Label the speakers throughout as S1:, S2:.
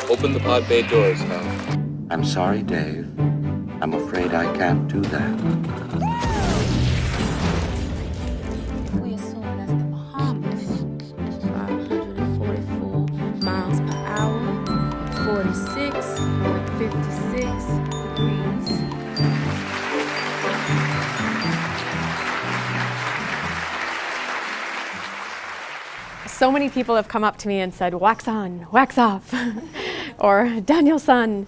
S1: Open the pod bay doors, Hal.
S2: I'm sorry, Dave. I'm afraid I can't do that.
S3: We assume that's the Bahamas. 544 miles per hour, 46, 56 degrees.
S4: So many people have come up to me and said, wax on, wax off, or Daniel-san.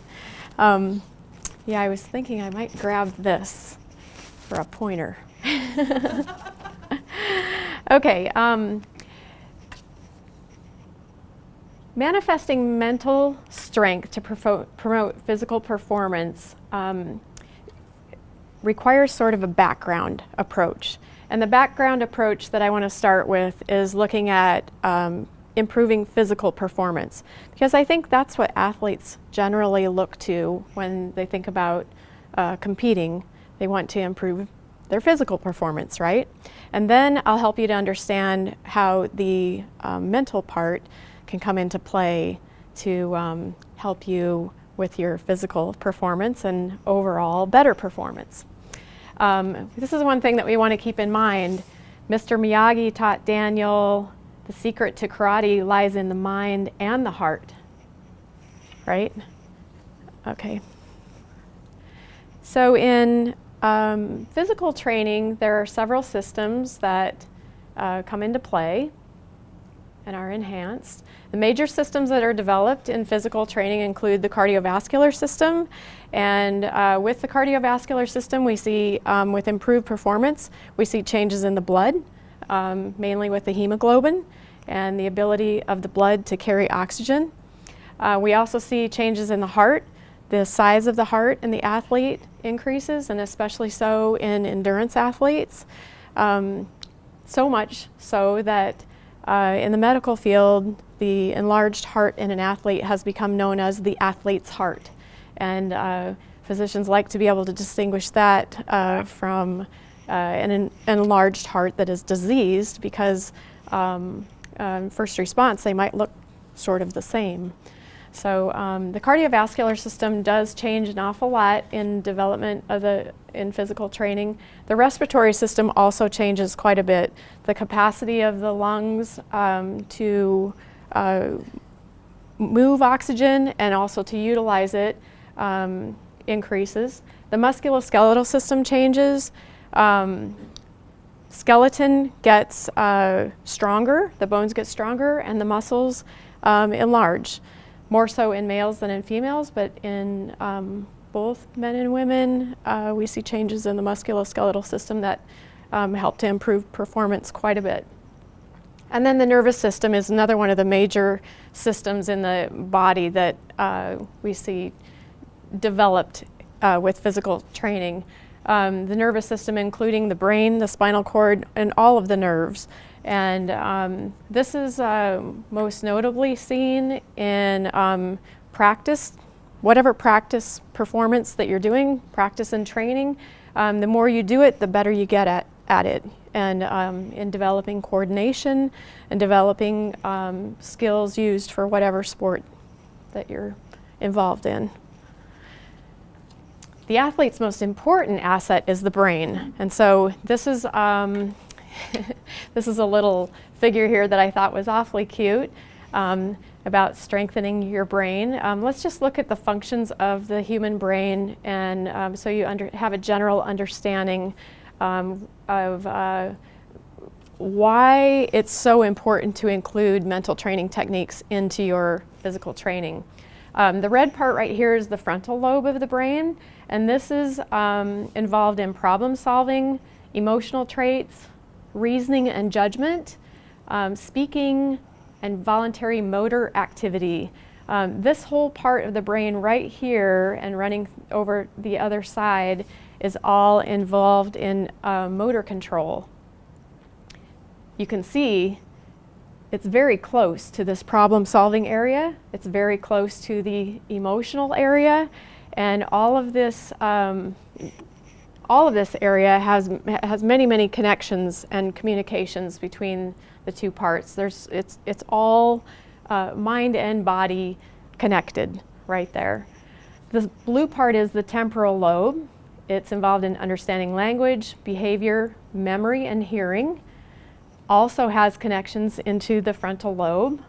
S4: Yeah, I was thinking I might grab this for a pointer. Okay, manifesting mental strength to promote physical performance requires sort of a background approach. And the background approach that I want to start with is looking at improving physical performance, because I think that's what athletes generally look to when they think about competing. They want to improve their physical performance, right? And then I'll help you to understand how the mental part can come into play to help you with your physical performance and overall better performance. This is one thing that we want to keep in mind. Mr. Miyagi taught Daniel, the secret to karate lies in the mind and the heart, right? Okay. So in physical training, there are several systems that come into play and are enhanced. The major systems that are developed in physical training include the cardiovascular system, and with the cardiovascular system we see, with improved performance, we see changes in the blood, mainly with the hemoglobin and the ability of the blood to carry oxygen. We also see changes in the heart. The size of the heart in the athlete increases, and especially so in endurance athletes. So much so that in the medical field, the enlarged heart in an athlete has become known as the athlete's heart. And physicians like to be able to distinguish that from an enlarged heart that is diseased, because first response, they might look sort of the same. So the cardiovascular system does change an awful lot in development of in physical training. The respiratory system also changes quite a bit. The capacity of the lungs to move oxygen and also to utilize it increases. The musculoskeletal system changes. Skeleton gets stronger, the bones get stronger, and the muscles enlarge. More so in males than in females, but in both men and women, we see changes in the musculoskeletal system that help to improve performance quite a bit. And then the nervous system is another one of the major systems in the body that we see developed with physical training. The nervous system, including the brain, the spinal cord, and all of the nerves. And this is most notably seen in practice, whatever practice performance that you're doing, practice and training. The more you do it, the better you get at it. And in developing coordination and developing skills used for whatever sport that you're involved in. The athlete's most important asset is the brain. And so this is this is a little figure here that I thought was awfully cute about strengthening your brain. Let's just look at the functions of the human brain, and so you have a general understanding of why it's so important to include mental training techniques into your physical training. The red part right here is the frontal lobe of the brain, and this is involved in problem solving, emotional traits, reasoning and judgment, speaking, and voluntary motor activity. This whole part of the brain right here and running over the other side is all involved in motor control. You can see it's very close to this problem-solving area. It's very close to the emotional area, and all of this area has many connections and communications between the two parts. It's all mind and body connected right there. The blue part is the temporal lobe. It's involved in understanding language, behavior, memory, and hearing. Also has connections into the frontal lobe.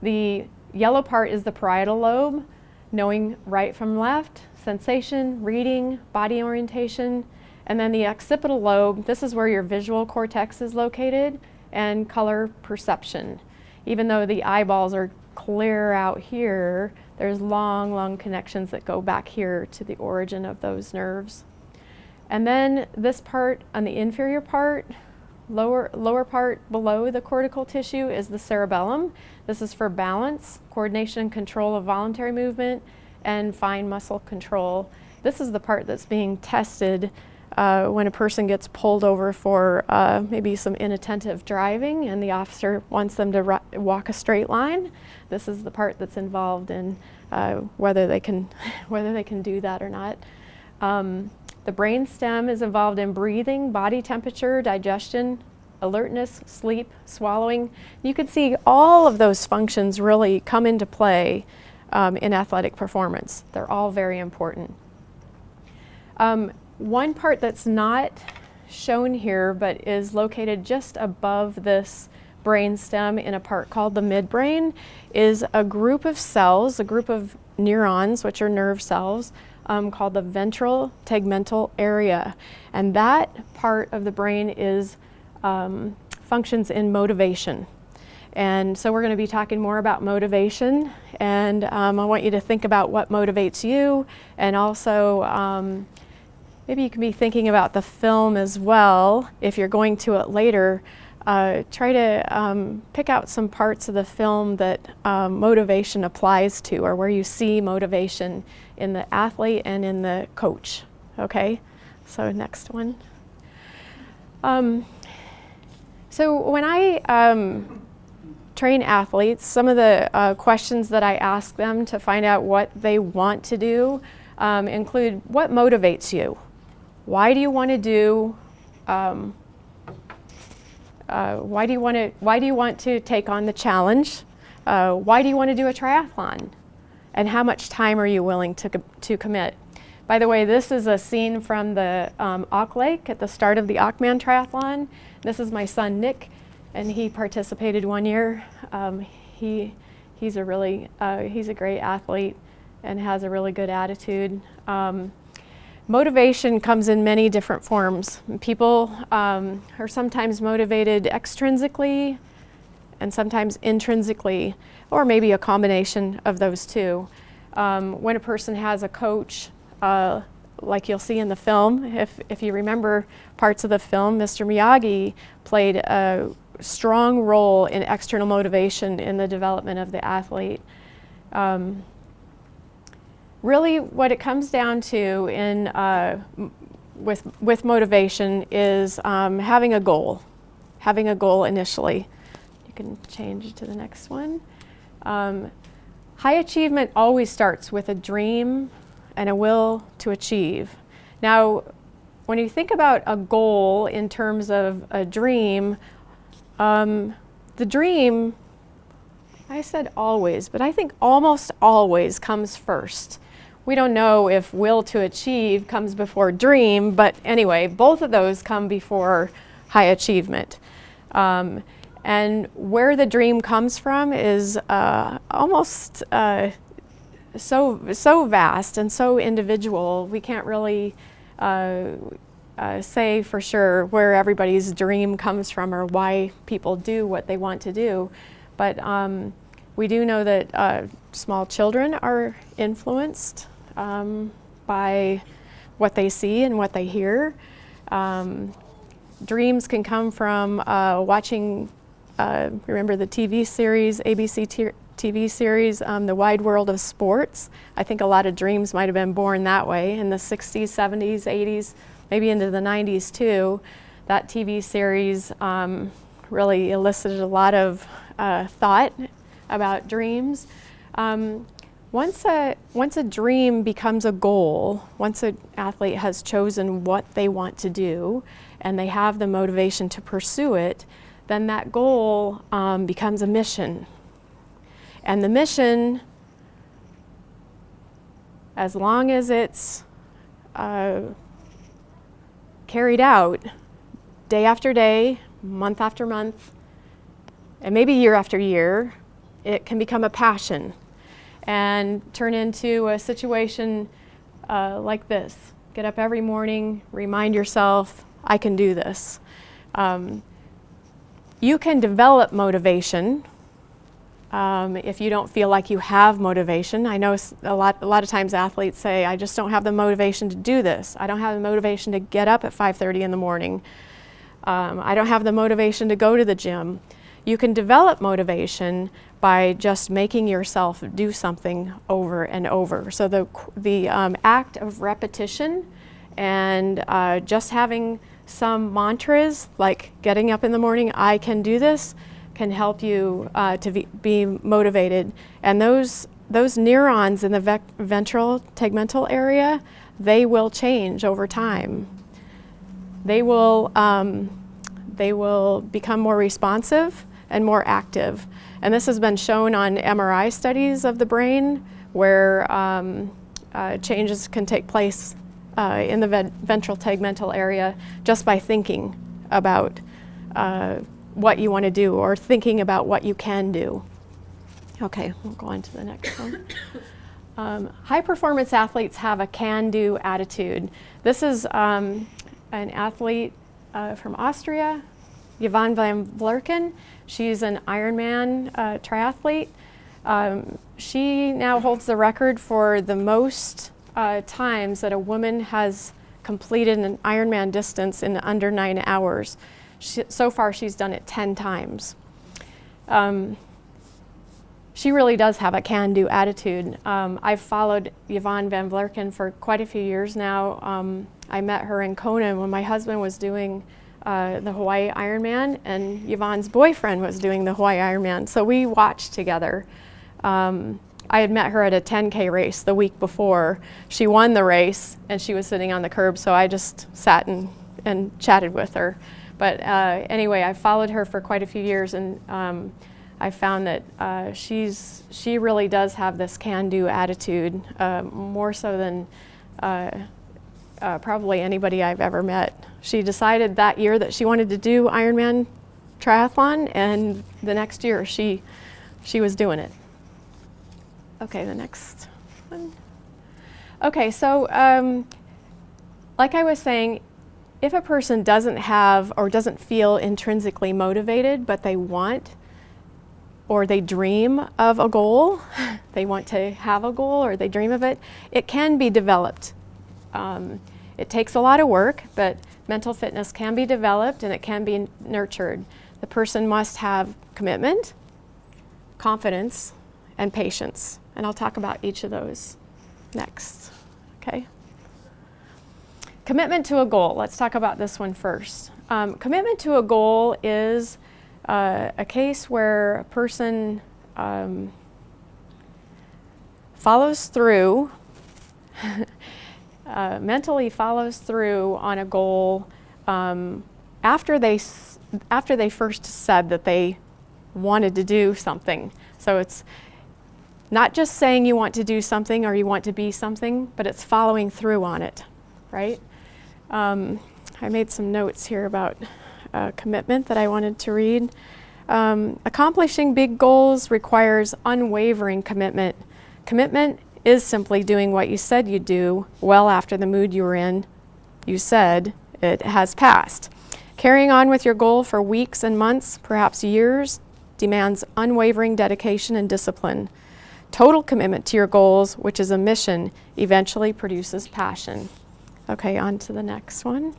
S4: The yellow part is the parietal lobe, knowing right from left, sensation, reading, body orientation. And then the occipital lobe, this is where your visual cortex is located, and color perception. Even though the eyeballs are clear out here, there's long connections that go back here to the origin of those nerves. And then this part on the inferior part, lower part below the cortical tissue is the cerebellum. This is for balance, coordination and control of voluntary movement, and fine muscle control. This is the part that's being tested when a person gets pulled over for maybe some inattentive driving and the officer wants them to walk a straight line. This is the part that's involved in whether they can do that or not. The brain stem is involved in breathing, body temperature, digestion, alertness, sleep, swallowing. You can see all of those functions really come into play in athletic performance. They're all very important. One part that's not shown here but is located just above this brain stem in a part called the midbrain is a group of cells, a group of neurons, which are nerve cells, called the ventral tegmental area. And that part of the brain is functions in motivation. And so we're going to be talking more about motivation, and I want you to think about what motivates you, and also maybe you can be thinking about the film as well. If you're going to it later, try to pick out some parts of the film that motivation applies to, or where you see motivation in the athlete and in the coach. Okay, so next one. So when I train athletes, some of the questions that I ask them to find out what they want to do include what motivates you. Why do you want to do? Why do you want to take on the challenge? Why do you want to do a triathlon? And how much time are you willing to commit? By the way, this is a scene from the Auk Lake at the start of the Aukman Triathlon. This is my son Nick, and he participated one year. He's a great athlete and has a really good attitude. Motivation comes in many different forms. People are sometimes motivated extrinsically and sometimes intrinsically, or maybe a combination of those two. When a person has a coach, like you'll see in the film, if you remember parts of the film, Mr. Miyagi played a strong role in external motivation in the development of the athlete. Really, what it comes down to with motivation is having a goal initially. You can change to the next one. High achievement always starts with a dream and a will to achieve. Now, when you think about a goal in terms of a dream, the dream, I said always, but I think almost always comes first. We don't know if will to achieve comes before dream, but anyway, both of those come before high achievement. And where the dream comes from is almost so vast and so individual. We can't really say for sure where everybody's dream comes from or why people do what they want to do. But we do know that small children are influenced by what they see and what they hear. Dreams can come from watching, remember the TV series, ABC TV series, The Wide World of Sports. I think a lot of dreams might have been born that way in the 60s, 70s, 80s, maybe into the 90s too. That TV series really elicited a lot of thought about dreams. Once a dream becomes a goal, once an athlete has chosen what they want to do and they have the motivation to pursue it, then that goal becomes a mission. And the mission as long as it's carried out day after day, month after month, and maybe year after year, it can become a passion and turn into a situation like this. Get up every morning, remind yourself, I can do this. You can develop motivation if you don't feel like you have motivation. I know a lot of times athletes say, I just don't have the motivation to do this. I don't have the motivation to get up at 5:30 in the morning. I don't have the motivation to go to the gym. You can develop motivation by just making yourself do something over and over. So the act of repetition and just having some mantras like getting up in the morning, I can do this, can help you to be motivated. And those neurons in the ventral tegmental area, they will change over time. They will become more responsive and more active. And this has been shown on MRI studies of the brain where changes can take place in the ventral tegmental area just by thinking about what you want to do or thinking about what you can do. Okay, we'll go on to the next one. High performance athletes have a can-do attitude. This is an athlete from Austria, Yvonne van Vlerken. She's an Ironman triathlete. She now holds the record for the most times that a woman has completed an Ironman distance in under 9 hours. So far, she's done it 10 times. She really does have a can-do attitude. I've followed Yvonne van Vlerken for quite a few years now. I met her in Kona when my husband was doing the Hawaii Ironman, and Yvonne's boyfriend was doing the Hawaii Ironman. So we watched together. I had met her at a 10K race the week before. She won the race, and she was sitting on the curb, so I just sat and chatted with her. But anyway, I followed her for quite a few years, and I found that she really does have this can-do attitude, more so than probably anybody I've ever met. She decided that year that she wanted to do Ironman triathlon, and the next year she was doing it. Okay, the next one. Okay, so like I was saying, if a person doesn't have or doesn't feel intrinsically motivated, but they want or they dream of a goal, they want to have a goal or they dream of it, it can be developed. It takes a lot of work, but mental fitness can be developed and it can be nurtured. The person must have commitment, confidence, and patience. And I'll talk about each of those next, okay? Commitment to a goal. Let's talk about this one first. Commitment to a goal is a case where a person follows through, mentally follows through on a goal after they first said that they wanted to do something. So it's not just saying you want to do something or you want to be something, but it's following through on it, right? I made some notes here about commitment that I wanted to read. Accomplishing big goals requires unwavering commitment. Commitment is simply doing what you said you'd do well after the mood you were in, you said, it has passed. Carrying on with your goal for weeks and months, perhaps years, demands unwavering dedication and discipline. Total commitment to your goals, which is a mission, eventually produces passion. Okay, on to the next one.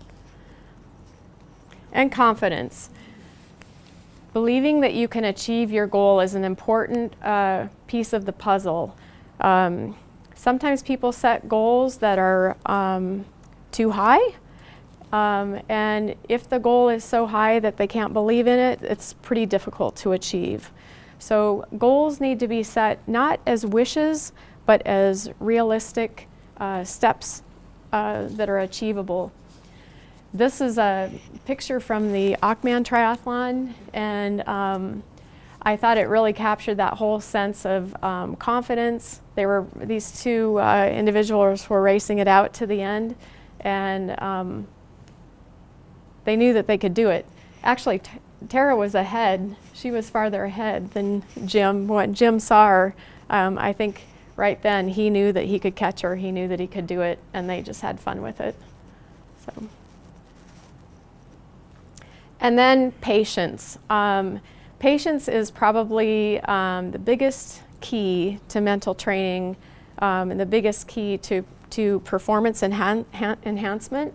S4: And confidence. Believing that you can achieve your goal is an important piece of the puzzle. Sometimes people set goals that are too high, and if the goal is so high that they can't believe in it, it's pretty difficult to achieve. So goals need to be set not as wishes, but as realistic steps that are achievable. This is a picture from the Achman triathlon, and I thought it really captured that whole sense of confidence. These two individuals were racing it out to the end, and they knew that they could do it. Actually, Tara was ahead. She was farther ahead than Jim. When Jim saw her, I think right then he knew that he could catch her. He knew that he could do it, and they just had fun with it. So. And then patience. Patience is probably the biggest key to mental training and the biggest key to performance enhancement.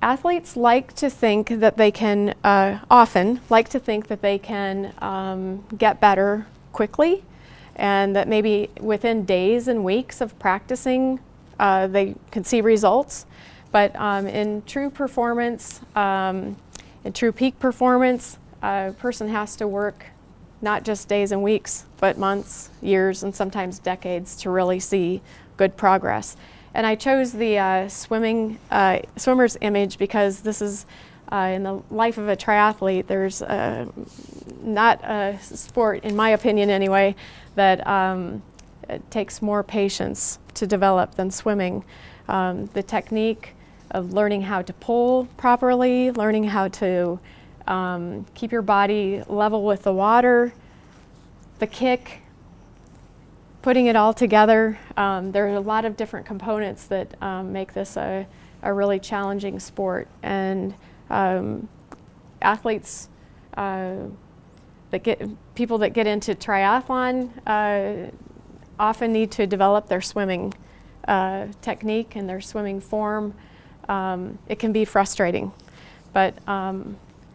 S4: Athletes like to think that they can, often like to think that they can get better quickly, and that maybe within days and weeks of practicing they can see results. But in true performance, in true peak performance, a person has to work not just days and weeks, but months, years, and sometimes decades to really see good progress. And I chose the swimmer's image because this is in the life of a triathlete. There's not a sport, in my opinion anyway, that it takes more patience to develop than swimming. The technique of learning how to pull properly, learning how to keep your body level with the water, the kick, putting it all together. There are a lot of different components that make this a really challenging sport. And athletes, people that get into triathlon often need to develop their swimming technique and their swimming form. It can be frustrating, but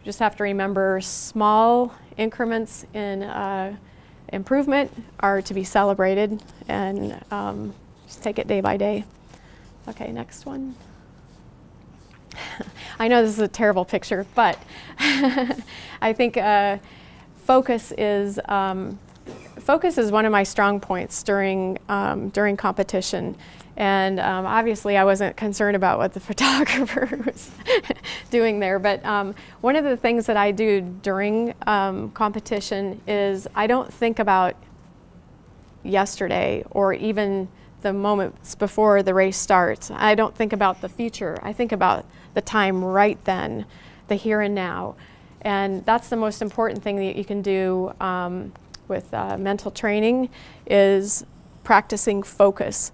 S4: just have to remember small increments in improvement are to be celebrated, and just take it day by day. Okay, next one. I know this is a terrible picture, but I think focus is one of my strong points during competition. And obviously I wasn't concerned about what the photographer was doing there, but one of the things that I do during competition is I don't think about yesterday or even the moments before the race starts. I don't think about the future. I think about the time right then, the here and now. And that's the most important thing that you can do with mental training, is practicing focus.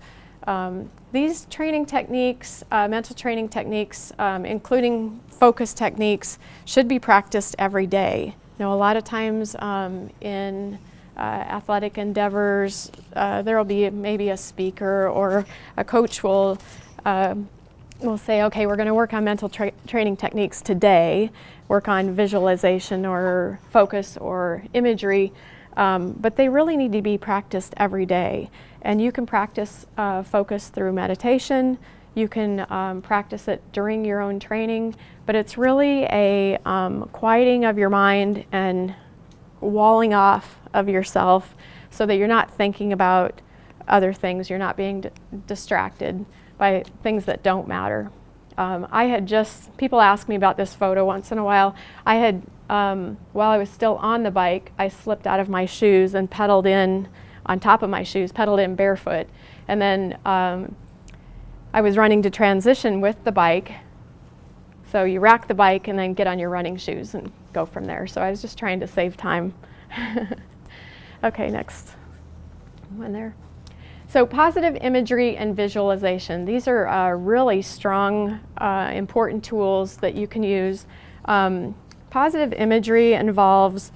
S4: These training techniques, mental training techniques, including focus techniques, should be practiced every day. You know, a lot of times in athletic endeavors, there will be maybe a speaker or a coach will say, okay, we're going to work on mental training techniques today, work on visualization or focus or imagery, but they really need to be practiced every day. And you can practice focus through meditation. You can practice it during your own training, but it's really a quieting of your mind and walling off of yourself so that you're not thinking about other things. You're not being distracted by things that don't matter. People ask me about this photo once in a while. I had, while I was still on the bike, I slipped out of my shoes and pedaled in on top of my shoes, pedaled in barefoot. And then I was running to transition with the bike. So you rack the bike and then get on your running shoes and go from there. So I was just trying to save time. Okay, next one there. So positive imagery and visualization. These are really strong, important tools that you can use. Positive imagery involves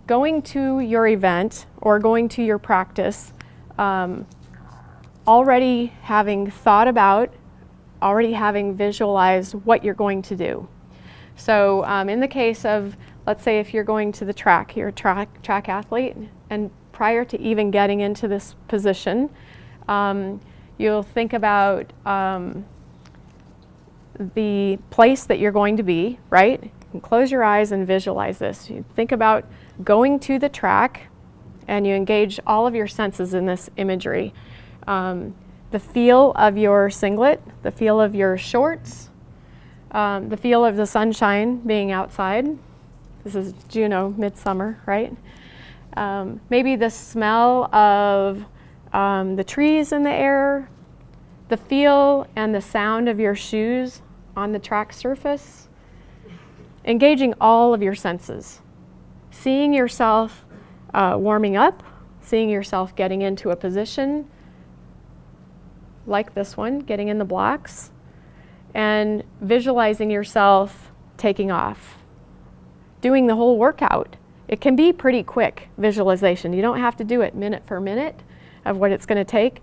S4: going to your event or going to your practice, already having thought about, already having visualized what you're going to do. So in the case of, let's say if you're going to the track, you're a track athlete, and prior to even getting into this position, you'll think about the place that you're going to be, right? You can close your eyes and visualize this. You think about going to the track, and you engage all of your senses in this imagery. The feel of your singlet, the feel of your shorts, The feel of the sunshine being outside. This is Juneau, midsummer, right? Maybe the smell of the trees in the air, the feel and the sound of your shoes on the track surface. Engaging all of your senses. Seeing yourself warming up, seeing yourself getting into a position like this one, getting in the blocks, and visualizing yourself taking off. Doing the whole workout. It can be pretty quick visualization. You don't have to do it minute for minute of what it's going to take.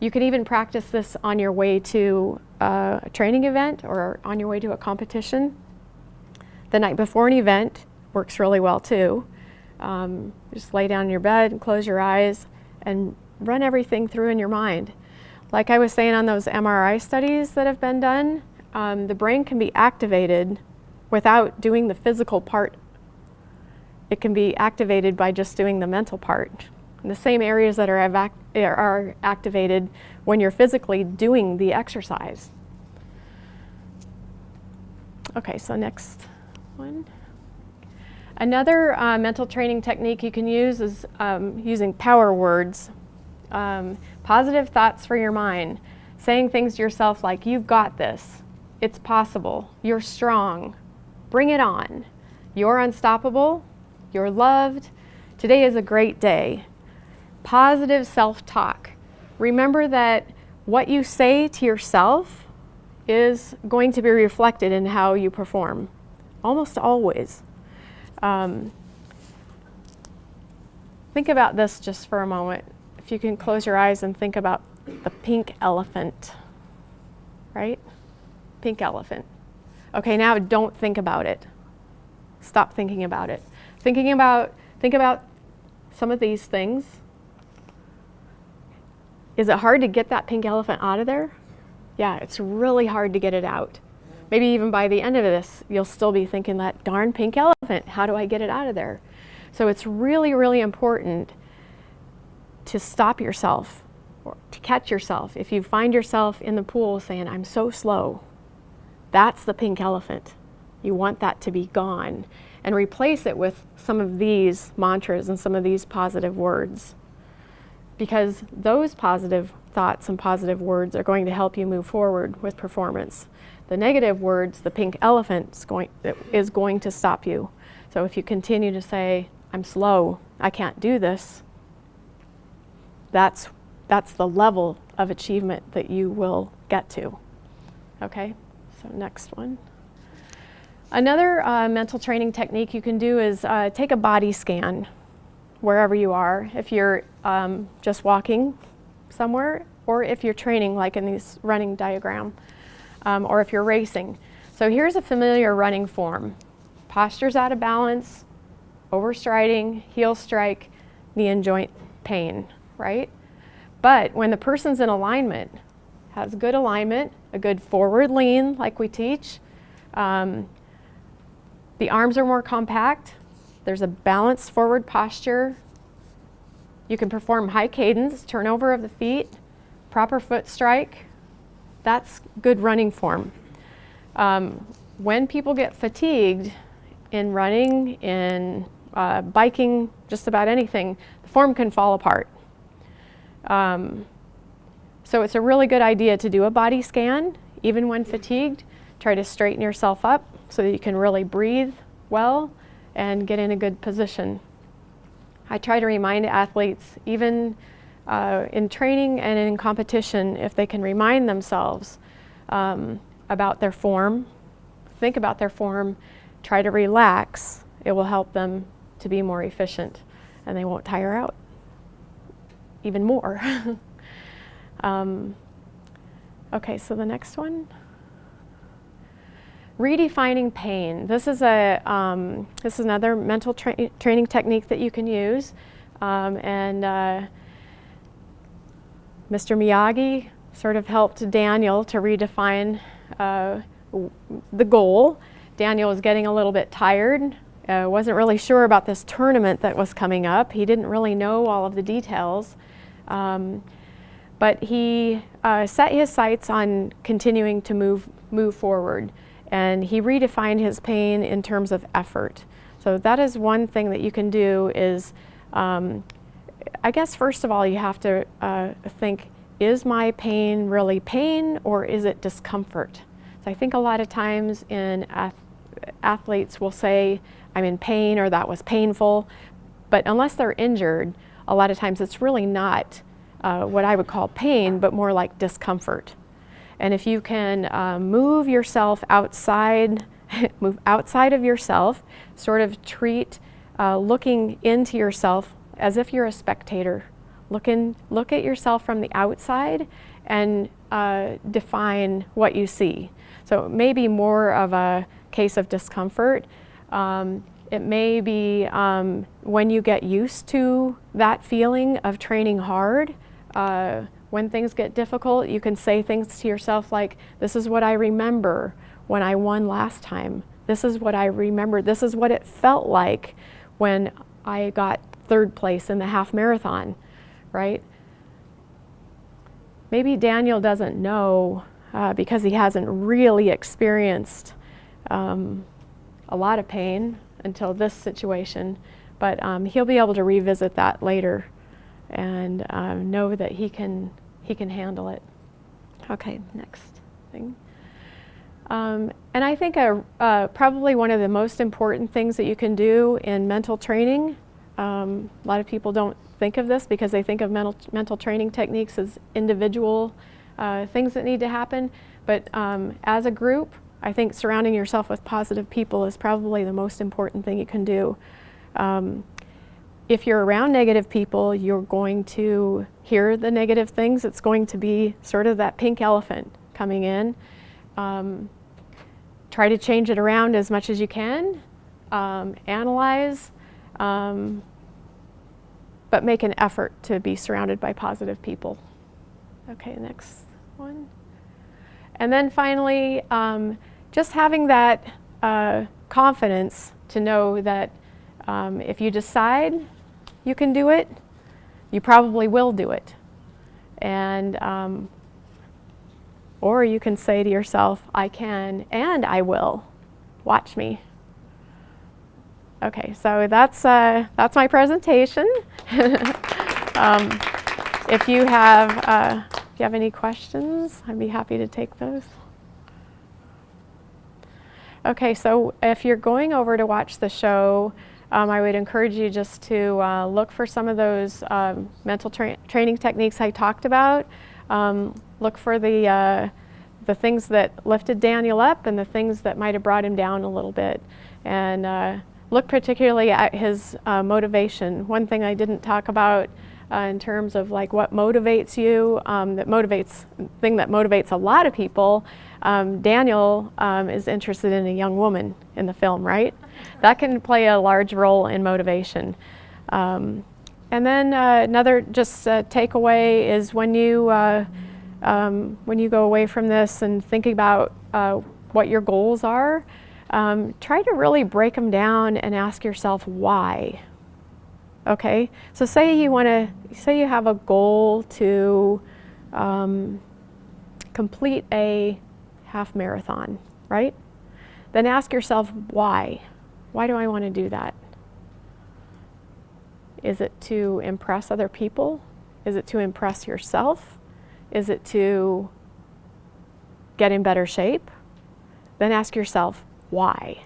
S4: You can even practice this on your way to a training event or on your way to a competition. The night before an event works really well too. Just lay down in your bed and close your eyes and run everything through in your mind. Like I was saying on those MRI studies that have been done, the brain can be activated without doing the physical part. It can be activated by just doing the mental part. And the same areas that are activated when you're physically doing the exercise. Okay, so next one. Another mental training technique you can use is using power words. Positive thoughts for your mind. Saying things to yourself like, you've got this. It's possible. You're strong. Bring it on. You're unstoppable. You're loved. Today is a great day. Positive self-talk. Remember that what you say to yourself is going to be reflected in how you perform. Almost always. Think about this just for a moment. If you can close your eyes and think about the pink elephant, right? Pink elephant. Okay, now don't think about it. Stop thinking about it. Think about some of these things. Is it hard to get that pink elephant out of there? Yeah, it's really hard to get it out. Maybe even by the end of this, you'll still be thinking that darn pink elephant, how do I get it out of there? So it's really, really important to stop yourself or to catch yourself. If you find yourself in the pool saying, I'm so slow, that's the pink elephant. You want that to be gone and replace it with some of these mantras and some of these positive words. Because those positive thoughts and positive words are going to help you move forward with performance. The negative words, the pink elephant, is going to stop you. So if you continue to say, I'm slow, I can't do this, that's the level of achievement that you will get to. Okay, so next one. Another mental training technique you can do is take a body scan wherever you are. If you're just walking somewhere, or if you're training like in this running diagram, or if you're racing. So here's a familiar running form. Posture's out of balance, overstriding, heel strike, knee and joint pain, right? But when the person's in alignment, has good alignment, a good forward lean like we teach, the arms are more compact, there's a balanced forward posture, you can perform high cadence, turnover of the feet, proper foot strike. That's good running form. When people get fatigued in running, in biking, just about anything, the form can fall apart. So it's a really good idea to do a body scan, even when fatigued. Try to straighten yourself up so that you can really breathe well and get in a good position. I try to remind athletes, even in training and in competition, if they can remind themselves about their form, think about their form, try to relax, it will help them to be more efficient and they won't tire out even more. Okay, so the next one. Redefining pain. This is another mental training technique that you can use, and Mr. Miyagi sort of helped Daniel to redefine the goal. Daniel was getting a little bit tired, wasn't really sure about this tournament that was coming up. He didn't really know all of the details, but he set his sights on continuing to move forward. And he redefined his pain in terms of effort. So that is one thing that you can do is, I guess first of all you have to think, is my pain really pain or is it discomfort? So I think a lot of times in athletes will say, I'm in pain or that was painful, but unless they're injured, a lot of times it's really not what I would call pain, but more like discomfort. And if you can move yourself outside, move outside of yourself, sort of treat looking into yourself as if you're a spectator. Look at yourself from the outside and define what you see. So it may be more of a case of discomfort. It may be when you get used to that feeling of training hard. When things get difficult, you can say things to yourself like, this is what I remember when I won last time. This is what I remember. This is what it felt like when I got 3rd place in the half marathon, right? Maybe Daniel doesn't know because he hasn't really experienced a lot of pain until this situation, but he'll be able to revisit that later and know that he can handle it. Okay, next thing. And I think probably one of the most important things that you can do in mental training, a lot of people don't think of this because they think of mental training techniques as individual things that need to happen, but as a group, I think surrounding yourself with positive people is probably the most important thing you can do. If you're around negative people, you're going to hear the negative things. It's going to be sort of that pink elephant coming in. Try to change it around as much as you can. Analyze, but make an effort to be surrounded by positive people. Okay, next one. And then finally, just having that confidence to know that if you decide you can do it, you probably will do it. And or you can say to yourself, I can and I will. Watch me. Okay, so that's my presentation. If you have any questions, I'd be happy to take those. Okay, so if you're going over to watch the show, I would encourage you just to look for some of those mental training techniques I talked about. Look for the things that lifted Daniel up and the things that might have brought him down a little bit. And look particularly at his motivation. One thing I didn't talk about in terms of like what motivates you, thing that motivates a lot of people. Daniel is interested in a young woman in the film, right? That can play a large role in motivation. And then another just takeaway is when you go away from this and think about what your goals are, try to really break them down and ask yourself why. Okay, so say you have a goal to complete a half marathon, right? Then ask yourself why. Why do I want to do that? Is it to impress other people? Is it to impress yourself? Is it to get in better shape? Then ask yourself why.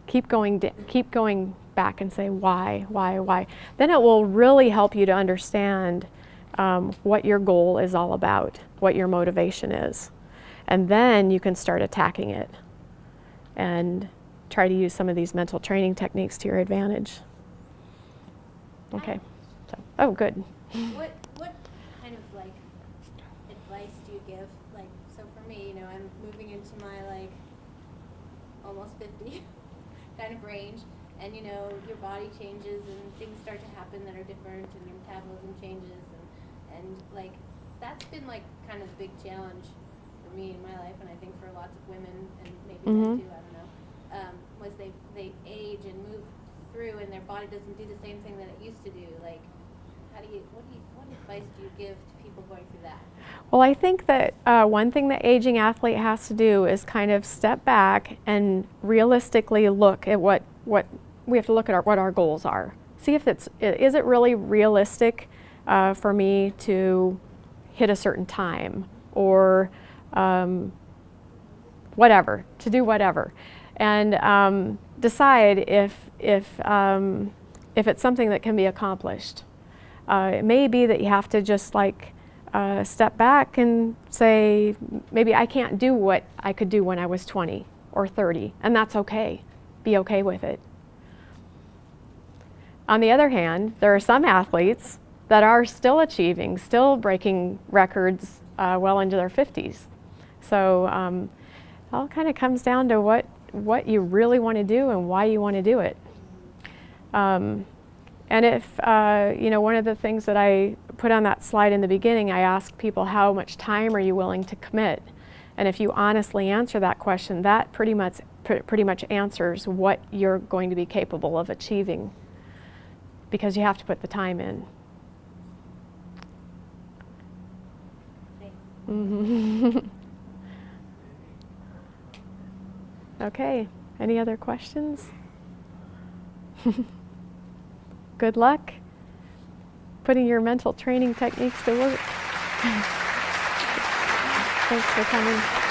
S4: Keep going back and say why. Then it will really help you to understand what your goal is all about, what your motivation is. And then you can start attacking it and try to use some of these mental training techniques to your advantage. Okay. So, oh, good.
S1: What kind of like advice do you give? Like, so for me, I'm moving into my almost 50 kind of range, and your body changes and things start to happen that are different, and your metabolism changes, and that's been kind of the big challenge for me in my life, and I think for lots of women and maybe men too. I don't know. Was they age and move through, and their body doesn't do the same thing that it used to do. What advice do you give to people going through that?
S4: Well, I think that one thing the aging athlete has to do is kind of step back and realistically look at what we have to look at what our goals are. See if is it really realistic for me to hit a certain time or whatever, to do whatever, and decide if it's something that can be accomplished. It may be that you have to just like step back and say, maybe I can't do what I could do when I was 20 or 30, and that's okay. Be okay with it. On the other hand, there are some athletes that are still achieving, still breaking records well into their 50s. So it all kind of comes down to what you really want to do and why you want to do it. And if, one of the things that I put on that slide in the beginning, I asked people, how much time are you willing to commit? And if you honestly answer that question, that pretty much answers what you're going to be capable of achieving, because you have to put the time in.
S1: Thanks.
S4: Mm-hmm. Okay, any other questions? Good luck putting your mental training techniques to work. Thanks for coming.